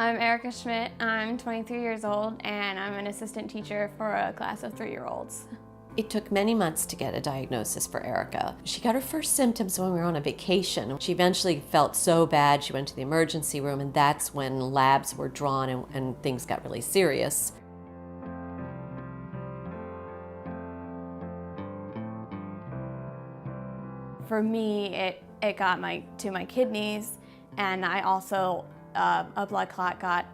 I'm Erica Schmidt. I'm 23 years old and I'm an assistant teacher for a class of 3-year-olds. It took many months to get a diagnosis for Erica. She got her first symptoms when we were on a vacation. She eventually felt so bad she went to the emergency room, and that's when labs were drawn and things got really serious. For me, it got to my kidneys, and I also, a blood clot got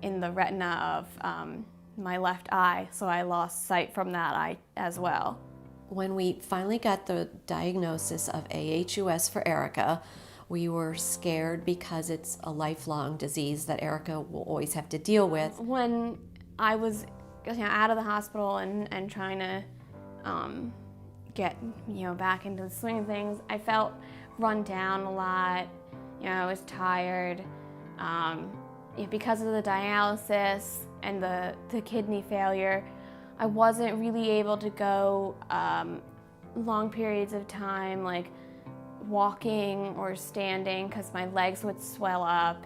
in the retina of my left eye, so I lost sight from that eye as well. When we finally got the diagnosis of AHUS for Erica, we were scared because it's a lifelong disease that Erica will always have to deal with. When I was out of the hospital and trying to get back into the swing of things, I felt run down a lot. I was tired. Because of the dialysis and the kidney failure, I wasn't really able to go long periods of time, like walking or standing, because my legs would swell up.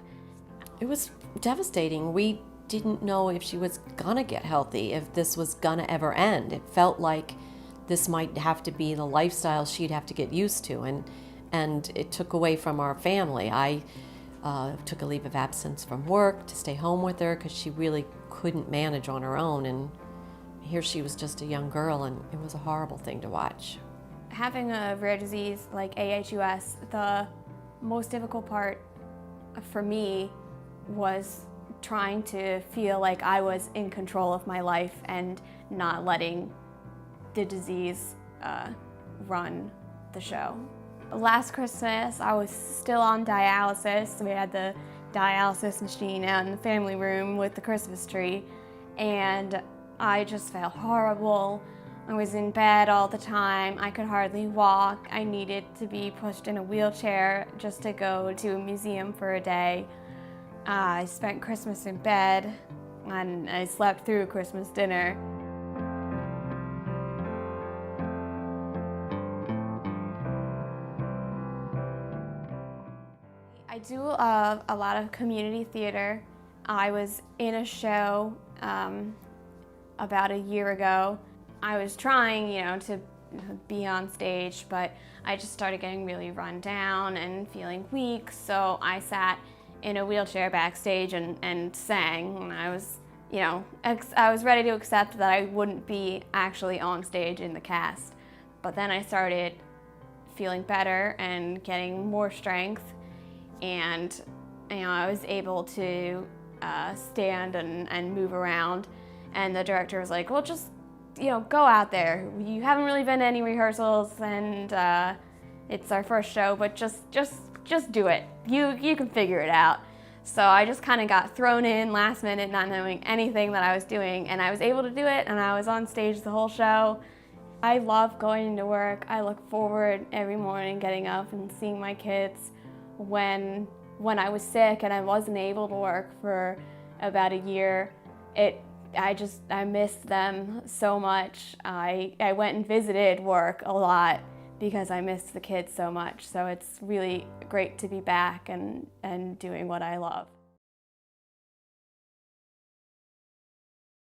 It was devastating. We didn't know if she was gonna get healthy, if this was gonna ever end. It felt like this might have to be the lifestyle she'd have to get used to, and it took away from our family. I took a leave of absence from work to stay home with her because she really couldn't manage on her own, and here she was just a young girl, and it was a horrible thing to watch. Having a rare disease like AHUS, the most difficult part for me was trying to feel like I was in control of my life and not letting the disease run the show. Last Christmas, I was still on dialysis. We had the dialysis machine out in the family room with the Christmas tree, and I just felt horrible. I was in bed all the time. I could hardly walk. I needed to be pushed in a wheelchair just to go to a museum for a day. I spent Christmas in bed, and I slept through Christmas dinner. I do a lot of community theater. I was in a show about a year ago. I was trying, to be on stage, but I just started getting really run down and feeling weak, so I sat in a wheelchair backstage and sang. And I was, I was ready to accept that I wouldn't be actually on stage in the cast. But then I started feeling better and getting more strength, and I was able to stand and move around. And the director was like, well, just go out there. You haven't really been to any rehearsals, and it's our first show, but just do it. You can figure it out. So I just kind of got thrown in last minute, not knowing anything that I was doing, and I was able to do it, and I was on stage the whole show. I love going to work. I look forward every morning getting up and seeing my kids. When I was sick and I wasn't able to work for about a year, I missed them so much. I went and visited work a lot because I missed the kids so much. So it's really great to be back and doing what I love.